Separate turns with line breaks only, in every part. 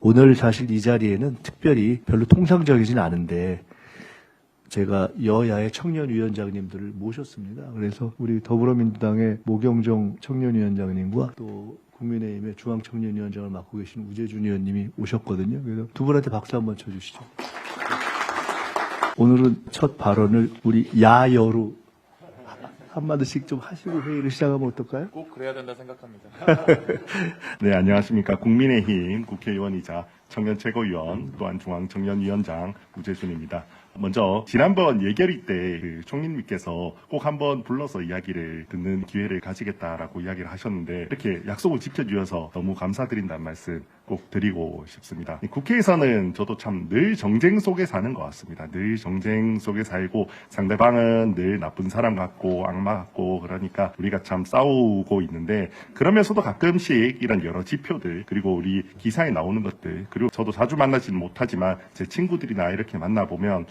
오늘 사실 이 자리에는 특별히 별로 통상적이진 않은데 제가 여야의 청년위원장님들을 모셨습니다. 그래서 우리 더불어민주당의 모경정 청년위원장님과 또 국민의힘의 중앙청년위원장을 맡고 계신 우재준 의원님이 오셨거든요. 그래서 두 분한테 박수 한번 쳐주시죠. 오늘은 첫 발언을 우리 야여로 한마디씩 좀 하시고 회의를 시작하면 어떨까요?
꼭 그래야 된다 생각합니다.
네, 안녕하십니까. 국민의힘 국회의원이자 청년 최고위원 또한 중앙청년위원장 우재준입니다. 먼저 지난번 예결위 때 그 총리님께서 꼭 한번 불러서 이야기를 듣는 기회를 가지겠다라고 이야기를 하셨는데 이렇게 약속을 지켜주셔서 너무 감사드린다는 말씀 꼭 드리고 싶습니다. 국회에서는 저도 참 늘 정쟁 속에 사는 것 같습니다. 늘 정쟁 속에 살고 상대방은 늘 나쁜 사람 같고 악마 같고 그러니까 우리가 참 싸우고 있는데 그러면서도 가끔씩 이런 여러 지표들 그리고 우리 기사에 나오는 것들 그리고 저도 자주 만나지는 못하지만 제 친구들이나 이렇게 만나보면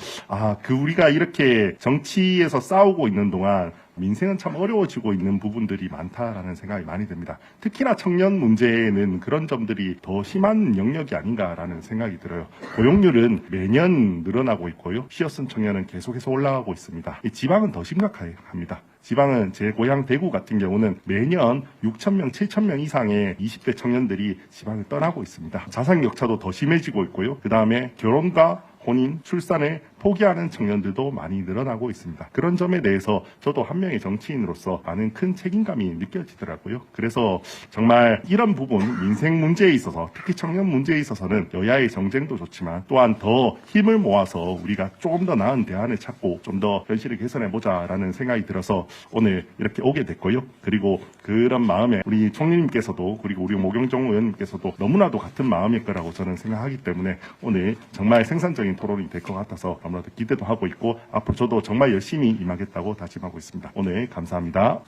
우리가 이렇게 정치에서 싸우고 있는 동안 민생은 참 어려워지고 있는 부분들이 많다라는 생각이 많이 듭니다. 특히나 청년 문제에는 그런 점들이 더 심한 영역이 아닌가라는 생각이 들어요. 고용률은 매년 늘어나고 있고요. 쉬어쓴 청년은 계속해서 올라가고 있습니다. 지방은 더 심각합니다. 지방은 제 고향 대구 같은 경우는 매년 6,000명, 7,000명 이상의 20대 청년들이 지방을 떠나고 있습니다. 자산 격차도 더 심해지고 있고요. 그 다음에 결혼과 혼인, 출산을 포기하는 청년들도 많이 늘어나고 있습니다. 그런 점에 대해서 저도 한 명의 정치인으로서 많은 큰 책임감이 느껴지더라고요. 그래서 정말 이런 부분, 민생 문제에 있어서 특히 청년 문제에 있어서는 여야의 정쟁도 좋지만 또한 더 힘을 모아서 우리가 조금 더 나은 대안을 찾고 좀 더 현실을 개선해보자라는 생각이 들어서 오늘 이렇게 오게 됐고요. 그리고 그런 마음에 우리 총리님께서도 그리고 우리 모경정 의원님께서도 너무나도 같은 마음일 거라고 저는 생각하기 때문에 오늘 정말 생산적인 토론이 될 것 같아서 아무래도 기대도 하고 있고 앞으로 저도 정말 열심히 임하겠다고 다짐하고 있습니다. 오늘 감사합니다.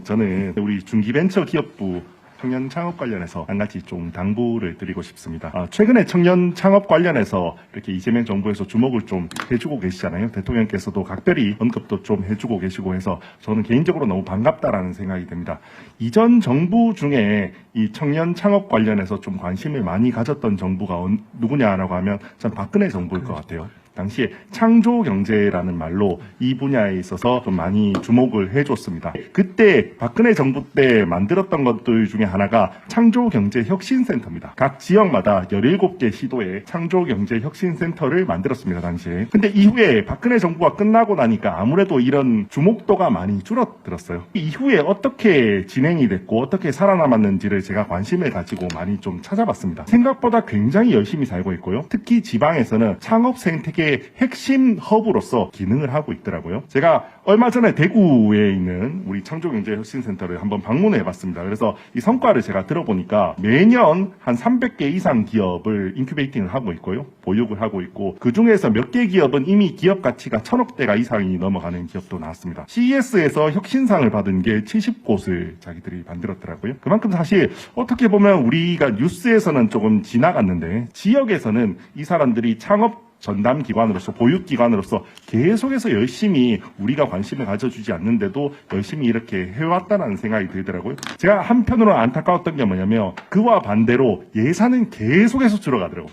저는 우리 중기벤처기업부 청년 창업 관련해서 한 가지 좀 당부를 드리고 싶습니다. 최근에 청년 창업 관련해서 이렇게 이재명 정부에서 주목을 좀 해주고 계시잖아요. 대통령께서도 각별히 언급도 좀 해주고 계시고 해서 저는 개인적으로 너무 반갑다라는 생각이 듭니다. 이전 정부 중에 이 청년 창업 관련해서 좀 관심을 많이 가졌던 정부가 누구냐라고 하면 전 박근혜 정부일 것 같아요. 당시에 창조경제라는 말로 이 분야에 있어서 좀 많이 주목을 해줬습니다. 그때 박근혜 정부 때 만들었던 것들 중에 하나가 창조경제혁신센터입니다. 각 지역마다 17개 시도에 창조경제혁신센터를 만들었습니다. 당시에. 근데 이후에 박근혜 정부가 끝나고 나니까 아무래도 이런 주목도가 많이 줄어들었어요. 이후에 어떻게 진행이 됐고 어떻게 살아남았는지를 제가 관심을 가지고 많이 좀 찾아봤습니다. 생각보다 굉장히 열심히 살고 있고요. 특히 지방에서는 창업 생태계 핵심 허브로서 기능을 하고 있더라고요. 제가 얼마 전에 대구에 있는 우리 창조경제혁신센터를 한번 방문을 해봤습니다. 그래서 이 성과를 제가 들어보니까 매년 한 300개 이상 기업을 인큐베이팅을 하고 있고요. 보육을 하고 있고 그 중에서 몇 개 기업은 이미 기업 가치가 1,000억대가 이상이 넘어가는 기업도 나왔습니다. CES에서 혁신상을 받은 게 70곳을 자기들이 만들었더라고요. 그만큼 사실 어떻게 보면 우리가 뉴스에서는 조금 지나갔는데 지역에서는 이 사람들이 창업 전담 기관으로서 보육기관으로서 계속해서 열심히 우리가 관심을 가져주지 않는데도 열심히 이렇게 해왔다는 생각이 들더라고요. 제가 한편으로 안타까웠던 게 뭐냐면 그와 반대로 예산은 계속해서 줄어가더라고요.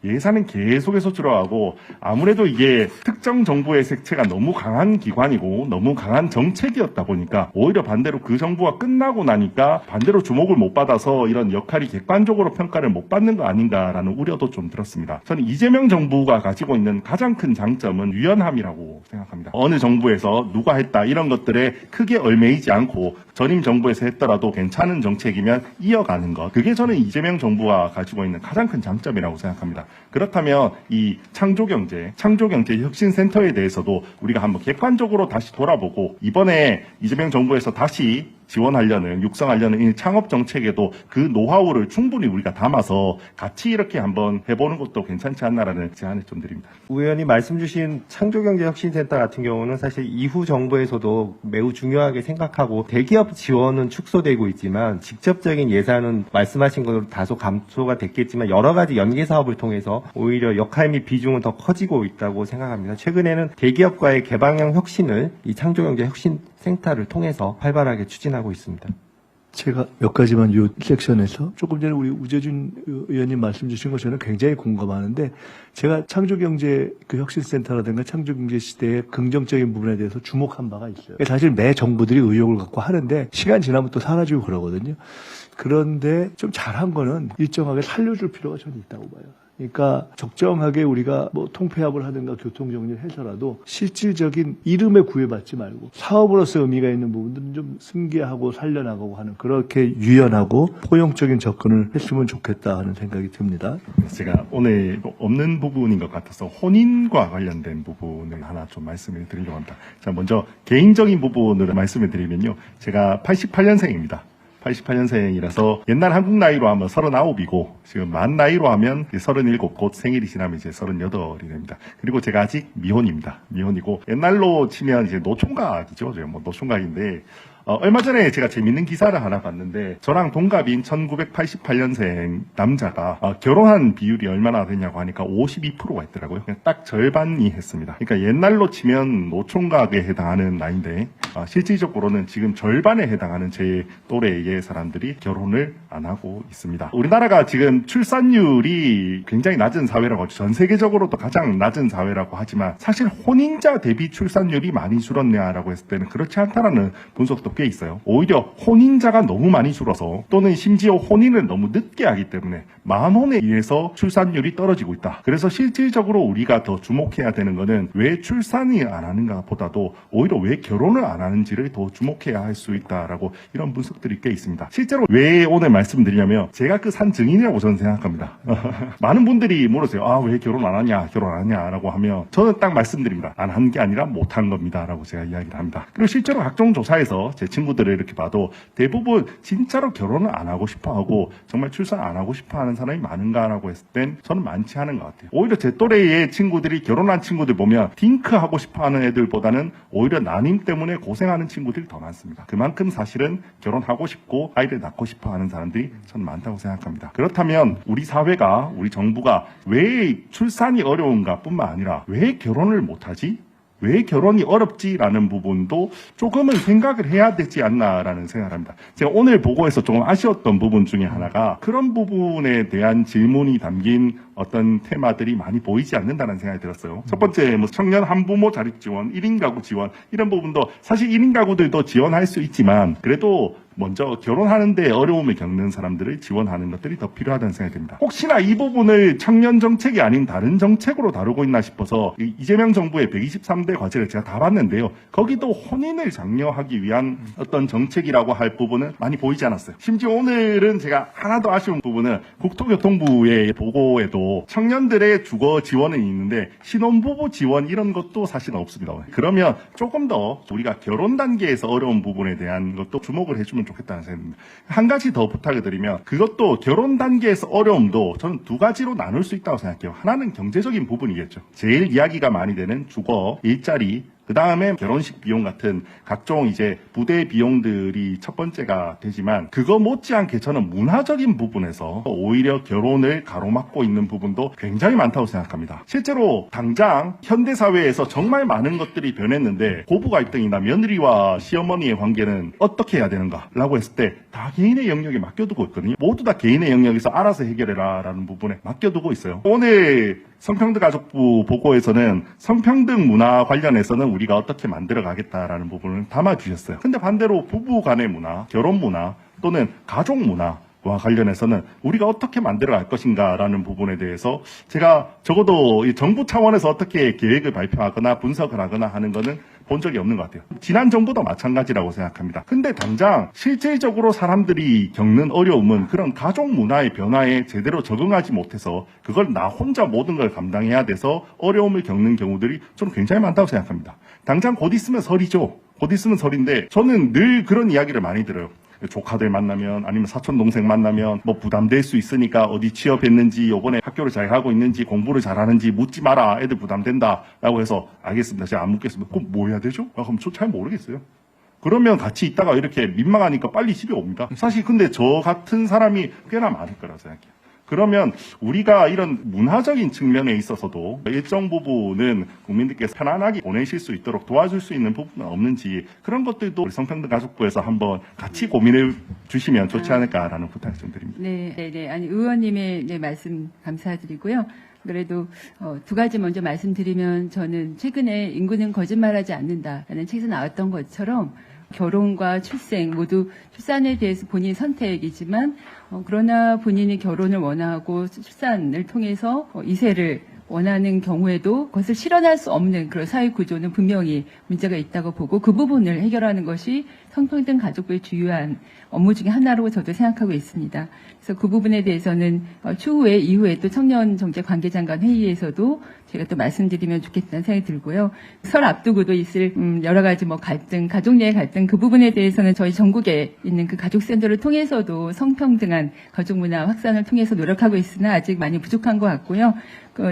예산은 계속해서 줄어가고 아무래도 이게 특정 정부의 색채가 너무 강한 기관이고 너무 강한 정책이었다 보니까 오히려 반대로 그 정부가 끝나고 나니까 반대로 주목을 못 받아서 이런 역할이 객관적으로 평가를 못 받는 거 아닌가라는 우려도 좀 들었습니다. 저는 이재명 정부가 가지고 있는 가장 큰 장점은 유연함이라고 생각합니다. 어느 정부에서 누가 했다 이런 것들에 크게 얽매이지 않고 전임 정부에서 했더라도 괜찮은 정책이면 이어가는 것. 그게 저는 이재명 정부가 가지고 있는 가장 큰 장점이라고 생각합니다. 그렇다면 이 창조경제혁신센터에 대해서도 우리가 한번 객관적으로 다시 돌아보고 이번에 이재명 정부에서 다시 지원하려는 육성하려는 이 창업 정책에도 그 노하우를 충분히 우리가 담아서 같이 이렇게 한번 해보는 것도 괜찮지 않나라는 제안을 좀 드립니다.
우 의원이 말씀 주신 창조경제혁신센터 같은 경우는 사실 이후 정부에서도 매우 중요하게 생각하고 대기업 지원은 축소되고 있지만 직접적인 예산은 말씀하신 것으로 다소 감소가 됐겠지만 여러 가지 연계 사업을 통해서 오히려 역할 및 비중은 더 커지고 있다고 생각합니다. 최근에는 대기업과의 개방형 혁신을 이 창조경제혁신센터를 통해서 활발하게 추진하고 있습니다.
제가 몇 가지만 이 섹션에서 조금 전에 우리 우재준 의원님 말씀 주신 것 저는 굉장히 공감하는데 제가 창조경제 그 혁신센터라든가 창조경제 시대의 긍정적인 부분에 대해서 주목한 바가 있어요. 사실 매 정부들이 의욕을 갖고 하는데 시간 지나면 또 사라지고 그러거든요. 그런데 좀 잘한 거는 일정하게 살려줄 필요가 저는 있다고 봐요. 그러니까 적정하게 우리가 뭐 통폐합을 하든가 교통정리를 해서라도 실질적인 이름에 구애받지 말고 사업으로서 의미가 있는 부분들은 좀 승계하고 살려나가고 하는 그렇게 유연하고 포용적인 접근을 했으면 좋겠다 하는 생각이 듭니다.
제가 오늘 없는 부분인 것 같아서 혼인과 관련된 부분을 하나 좀 말씀을 드리려고 합니다. 자, 먼저 개인적인 부분을 말씀을 드리면요. 제가 88년생입니다. 88년생이라서 옛날 한국 나이로 하면 39이고 지금 만 나이로 하면 37, 곧 생일이 지나면 이제 38이 됩니다. 그리고 제가 아직 미혼입니다. 미혼이고 옛날로 치면 이제 노총각이죠. 뭐 노총각인데 얼마 전에 제가 재밌는 기사를 하나 봤는데 저랑 동갑인 1988년생 남자가 결혼한 비율이 얼마나 되냐고 하니까 52%가 있더라고요. 그냥 딱 절반이 했습니다. 그러니까 옛날로 치면 노총각에 해당하는 나이인데 실질적으로는 지금 절반에 해당하는 제 또래의 사람들이 결혼을 안 하고 있습니다. 우리나라가 지금 출산율이 굉장히 낮은 사회라고 하죠. 전 세계적으로도 가장 낮은 사회라고 하지만 사실 혼인자 대비 출산율이 많이 줄었냐라고 했을 때는 그렇지 않다라는 분석도 꽤 있어요. 오히려 혼인자가 너무 많이 줄어서 또는 심지어 혼인을 너무 늦게 하기 때문에 만혼에 의해서 출산율이 떨어지고 있다. 그래서 실질적으로 우리가 더 주목해야 되는 거는 왜 출산을 안 하는가 보다도 오히려 왜 결혼을 안 하는지를 더 주목해야 할 수 있다라고 이런 분석들이 꽤 있습니다. 실제로 왜 오늘 말씀드리냐면 제가 그 산 증인이라고 저는 생각합니다. 많은 분들이 물으세요. 왜 결혼 안 하냐 라고 하면 저는 딱 말씀드립니다. 안 한 게 아니라 못 한 겁니다 라고 제가 이야기를 합니다. 그리고 실제로 각종 조사에서 제 친구들을 이렇게 봐도 대부분 진짜로 결혼을 안 하고 싶어 하고 정말 출산 안 하고 싶어 하는 사람이 많은가라고 했을 땐 저는 많지 않은 것 같아요. 오히려 제 또래의 친구들이 결혼한 친구들 보면 딩크 하고 싶어 하는 애들보다는 오히려 난임 때문에 고생하는 친구들이 더 많습니다. 그만큼 사실은 결혼하고 싶고 아이를 낳고 싶어 하는 사람들이 저는 많다고 생각합니다. 그렇다면 우리 사회가 우리 정부가 왜 출산이 어려운가 뿐만 아니라 왜 결혼을 못하지? 왜 결혼이 어렵지라는 부분도 조금은 생각을 해야 되지 않나라는 생각을 합니다. 제가 오늘 보고에서 조금 아쉬웠던 부분 중에 하나가 그런 부분에 대한 질문이 담긴 어떤 테마들이 많이 보이지 않는다는 생각이 들었어요. 첫 번째, 청년 한부모 자립 지원, 1인 가구 지원 이런 부분도 사실 1인 가구들도 지원할 수 있지만 그래도 먼저 결혼하는데 어려움을 겪는 사람들을 지원하는 것들이 더 필요하다는 생각이 듭니다. 혹시나 이 부분을 청년 정책이 아닌 다른 정책으로 다루고 있나 싶어서 이재명 정부의 123대 과제를 제가 다 봤는데요. 거기도 혼인을 장려하기 위한 어떤 정책이라고 할 부분은 많이 보이지 않았어요. 심지어 오늘은 제가 하나 더 아쉬운 부분은 국토교통부의 보고에도 청년들의 주거 지원은 있는데 신혼부부 지원 이런 것도 사실 없습니다. 그러면 조금 더 우리가 결혼 단계에서 어려운 부분에 대한 것도 주목을 해주면 좋겠다는 생각입니다. 한 가지 더 부탁을 드리면 그것도 결혼 단계에서 어려움도 저는 두 가지로 나눌 수 있다고 생각해요. 하나는 경제적인 부분이겠죠. 제일 이야기가 많이 되는 주거, 일자리, 그 다음에 결혼식 비용 같은 각종 이제 부대 비용들이 첫 번째가 되지만 그거 못지않게 저는 문화적인 부분에서 오히려 결혼을 가로막고 있는 부분도 굉장히 많다고 생각합니다. 실제로 당장 현대사회에서 정말 많은 것들이 변했는데 고부 갈등이나 며느리와 시어머니의 관계는 어떻게 해야 되는가라고 했을 때 다 개인의 영역에 맡겨두고 있거든요. 모두 다 개인의 영역에서 알아서 해결해라 라는 부분에 맡겨두고 있어요. 오늘 성평등가족부 보고에서는 성평등 문화 관련해서는 우리가 어떻게 만들어 가겠다라는 부분을 담아주셨어요. 근데 반대로 부부 간의 문화, 결혼 문화 또는 가족 문화와 관련해서는 우리가 어떻게 만들어 갈 것인가라는 부분에 대해서 제가 적어도 이 정부 차원에서 어떻게 계획을 발표하거나 분석을 하거나 하는 거는 본 적이 없는 것 같아요. 지난 정부도 마찬가지라고 생각합니다. 근데 당장 실질적으로 사람들이 겪는 어려움은 그런 가족 문화의 변화에 제대로 적응하지 못해서 그걸 나 혼자 모든 걸 감당해야 돼서 어려움을 겪는 경우들이 저는 굉장히 많다고 생각합니다. 당장 곧 있으면 설이죠. 곧 있으면 설인데 저는 늘 그런 이야기를 많이 들어요. 조카들 만나면 아니면 사촌 동생 만나면 부담될 수 있으니까 어디 취업했는지 요번에 학교를 잘 가고 있는지 공부를 잘하는지 묻지 마라. 애들 부담된다라고 해서 알겠습니다. 제가 안 묻겠습니다. 그럼 뭐 해야 되죠? 그럼 저 잘 모르겠어요. 그러면 같이 있다가 이렇게 민망하니까 빨리 집에 옵니다. 사실 근데 저 같은 사람이 꽤나 많을 거라고 생각해요. 그러면 우리가 이런 문화적인 측면에 있어서도 일정 부분은 국민들께서 편안하게 보내실 수 있도록 도와줄 수 있는 부분은 없는지 그런 것들도 우리 성평등가족부에서 한번 같이 고민해 주시면 좋지 않을까라는 부탁 좀 드립니다.
네. 아니, 의원님의 말씀 감사드리고요. 그래도 두 가지 먼저 말씀드리면 저는 최근에 인구는 거짓말하지 않는다라는 책에서 나왔던 것처럼 결혼과 출생 모두 출산에 대해서 본인 선택이지만 그러나 본인이 결혼을 원하고 출산을 통해서 이세를 원하는 경우에도 그것을 실현할 수 없는 그런 사회 구조는 분명히 문제가 있다고 보고 그 부분을 해결하는 것이 성평등 가족부의 주요한 업무 중에 하나로 저도 생각하고 있습니다. 그래서 그 부분에 대해서는 추후에 이후에 또 청년정책관계장관 회의에서도 제가 또 말씀드리면 좋겠다는 생각이 들고요. 설 앞두고도 있을 여러 가지 갈등, 가족 내 갈등 그 부분에 대해서는 저희 전국에 있는 그 가족센터를 통해서도 성평등한 가족 문화 확산을 통해서 노력하고 있으나 아직 많이 부족한 것 같고요.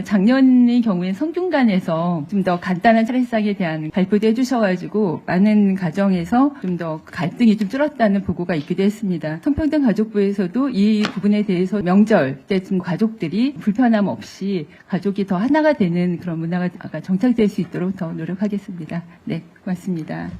작년의 경우에 성균관에서 좀 더 간단한 차례상에 대한 발표도 해주셔가지고 많은 가정에서 좀 더 갈등이 좀 줄었다는 보고가 있기도 했습니다. 성평등 가족부에서도 이 부분에 대해서 명절 때쯤 가족들이 불편함 없이 가족이 더 하나가 되는 그런 문화가 정착될 수 있도록 더 노력하겠습니다. 네, 고맙습니다.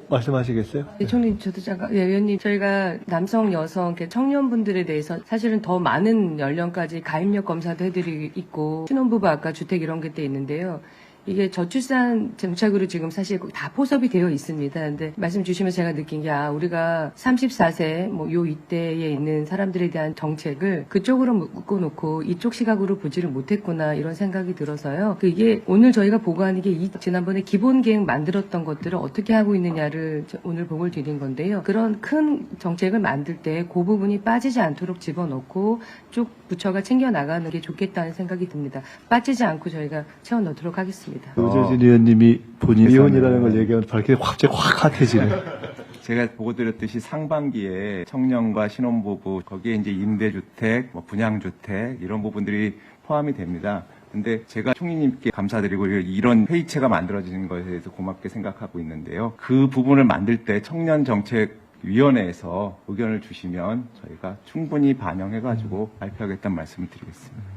말씀하시겠어요?
네, 총리, 저도 잠깐, 의원님, 저희가 남성, 여성, 청년분들에 대해서 사실은 더 많은 연령까지 가입력 검사도 해드리고 있고, 신혼부부 아까 주택 이런 게 때 있는데요. 이게 저출산 정책으로 지금 사실 다 포섭이 되어 있습니다. 근데 말씀 주시면서 제가 느낀 게, 우리가 34세, 요 이때에 있는 사람들에 대한 정책을 그쪽으로 묶어놓고 이쪽 시각으로 보지를 못했구나, 이런 생각이 들어서요. 이게 오늘 저희가 보고하는 게 지난번에 기본 계획 만들었던 것들을 어떻게 하고 있느냐를 오늘 보고를 드린 건데요. 그런 큰 정책을 만들 때 그 부분이 빠지지 않도록 집어넣고 쭉 부처가 챙겨나가는 게 좋겠다는 생각이 듭니다. 빠지지 않고 저희가 채워넣도록 하겠습니다.
우재진 의원님이 본인 의원이라는 걸 얘기하면 밝게 갑자기 확 핫해지네.
제가 보고드렸듯이 상반기에 청년과 신혼부부, 거기에 이제 임대주택, 분양주택, 이런 부분들이 포함이 됩니다. 근데 제가 총리님께 감사드리고 이런 회의체가 만들어지는 것에 대해서 고맙게 생각하고 있는데요. 그 부분을 만들 때 청년정책위원회에서 의견을 주시면 저희가 충분히 반영해가지고 발표하겠다는 말씀을 드리겠습니다.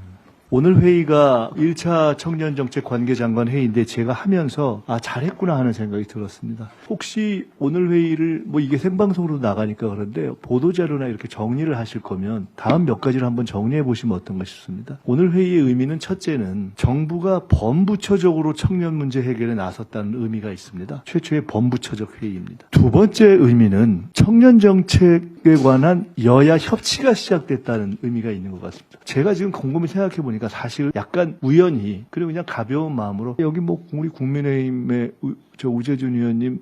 오늘 회의가 1차 청년정책관계장관 회의인데 제가 하면서 잘했구나 하는 생각이 들었습니다. 혹시 오늘 회의를 이게 생방송으로 나가니까 그런데 보도자료나 이렇게 정리를 하실 거면 다음 몇 가지를 한번 정리해 보시면 어떤가 싶습니다. 오늘 회의의 의미는 첫째는 정부가 범부처적으로 청년 문제 해결에 나섰다는 의미가 있습니다. 최초의 범부처적 회의입니다. 두 번째 의미는 청년정책에 관한 여야 협치가 시작됐다는 의미가 있는 것 같습니다. 제가 지금 곰곰이 생각해 보니까 사실 약간 우연히 그리고 그냥 가벼운 마음으로 여기 우리 국민의힘의 우재준 의원님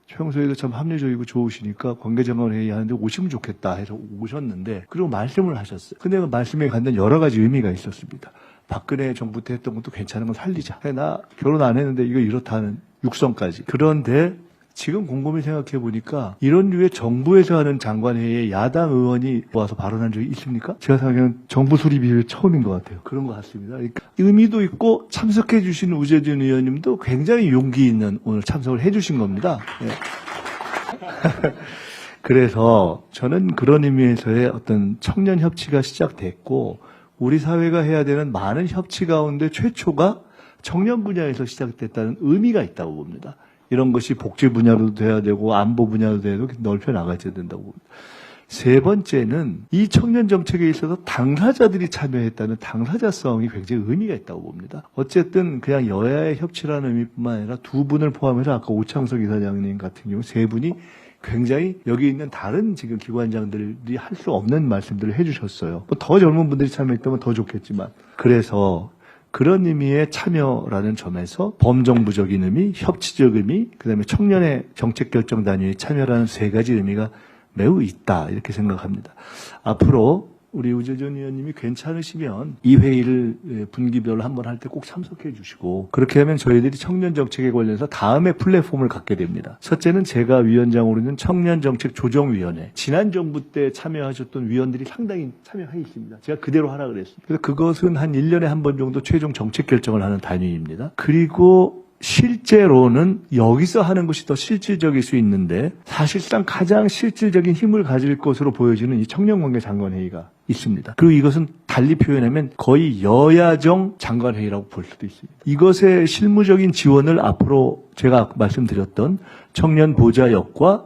평소에도 참 합리적이고 좋으시니까 관계장관 회의 하는데 오시면 좋겠다 해서 오셨는데 그리고 말씀을 하셨어요. 근데 그 말씀에 갖는 여러 가지 의미가 있었습니다. 박근혜 정부 때 했던 것도 괜찮은 건 살리자. 나 결혼 안 했는데 이거 이렇다는 육성까지. 그런데 지금 곰곰이 생각해 보니까 이런 류의 정부에서 하는 장관회의에 야당 의원이 와서 발언한 적이 있습니까? 제가 생각하는 정부 수립 이후에 처음인 것 같아요. 그런 것 같습니다. 그러니까 의미도 있고 참석해 주신 우재준 의원님도 굉장히 용기 있는 오늘 참석을 해 주신 겁니다. 네. 그래서 저는 그런 의미에서의 어떤 청년 협치가 시작됐고 우리 사회가 해야 되는 많은 협치 가운데 최초가 청년 분야에서 시작됐다는 의미가 있다고 봅니다. 이런 것이 복지 분야로도 돼야 되고 안보 분야도 돼야 되고 넓혀 나가야 된다고 봅니다. 세 번째는 이 청년 정책에 있어서 당사자들이 참여했다는 당사자성이 굉장히 의미가 있다고 봅니다. 어쨌든 그냥 여야의 협치라는 의미뿐만 아니라 두 분을 포함해서 아까 오창석 이사장님 같은 경우 세 분이 굉장히 여기 있는 다른 지금 기관장들이 할 수 없는 말씀들을 해주셨어요. 더 젊은 분들이 참여했다면 더 좋겠지만 그래서 그런 의미의 참여라는 점에서 범정부적인 의미, 협치적 의미, 그다음에 청년의 정책 결정 단위의 참여라는 세 가지 의미가 매우 있다 이렇게 생각합니다. 앞으로 우리 우재준 의원님이 괜찮으시면 이 회의를 분기별로 한번 할 때 꼭 참석해 주시고 그렇게 하면 저희들이 청년 정책에 관련해서 다음에 플랫폼을 갖게 됩니다. 첫째는 제가 위원장으로 있는 청년정책조정위원회 지난 정부 때 참여하셨던 위원들이 상당히 참여해 있습니다. 제가 그대로 하라 그랬습니다. 그래서 그것은 한 1년에 한 번 정도 최종 정책 결정을 하는 단위입니다. 그리고 실제로는 여기서 하는 것이 더 실질적일 수 있는데 사실상 가장 실질적인 힘을 가질 것으로 보여지는 이 청년관계 장관회의가 있습니다. 그리고 이것은 달리 표현하면 거의 여야정 장관회의라고 볼 수도 있습니다. 이것의 실무적인 지원을 앞으로 제가 말씀드렸던 청년 보좌역과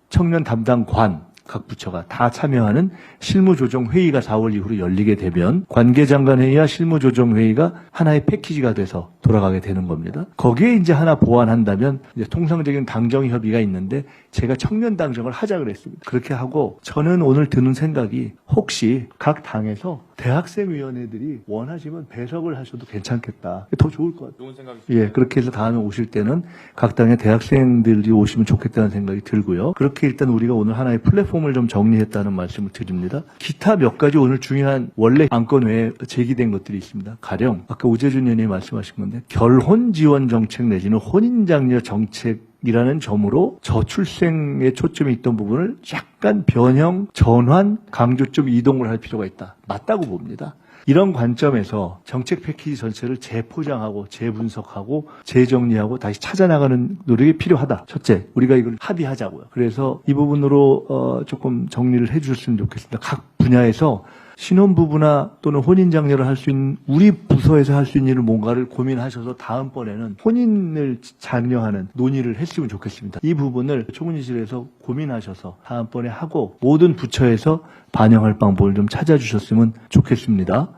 청년 담당관 각 부처가 다 참여하는 실무조정회의가 4월 이후로 열리게 되면 관계장관회의와 실무조정회의가 하나의 패키지가 돼서 돌아가게 되는 겁니다. 거기에 이제 하나 보완한다면 이제 통상적인 당정 협의가 있는데 제가 청년 당정을 하자 그랬습니다. 그렇게 하고 저는 오늘 드는 생각이 혹시 각 당에서 대학생위원회들이 원하시면 배석을 하셔도 괜찮겠다. 더 좋을 것 같아요.
좋은 생각이죠.
예, 그렇게 해서 다음에 오실 때는 각 당의 대학생들이 오시면 좋겠다는 생각이 들고요. 그렇게 일단 우리가 오늘 하나의 플랫폼을 좀 정리했다는 말씀을 드립니다. 기타 몇 가지 오늘 중요한 원래 안건 외에 제기된 것들이 있습니다. 가령 아까 오재준 의원님이 말씀하신 건데 결혼 지원 정책 내지는 혼인장려 정책이라는 점으로 저출생에 초점이 있던 부분을 약간 변형, 전환, 강조점 이동을 할 필요가 있다. 맞다고 봅니다. 이런 관점에서 정책 패키지 전체를 재포장하고 재분석하고 재정리하고 다시 찾아나가는 노력이 필요하다. 첫째, 우리가 이걸 합의하자고요. 그래서 이 부분으로 조금 정리를 해주셨으면 좋겠습니다. 각 분야에서 신혼부부나 또는 혼인장려를 할 수 있는 우리 부서에서 할 수 있는 일을 뭔가를 고민하셔서 다음번에는 혼인을 장려하는 논의를 했으면 좋겠습니다. 이 부분을 총무실에서 고민하셔서 다음번에 하고 모든 부처에서 반영할 방법을 좀 찾아주셨으면 좋겠습니다.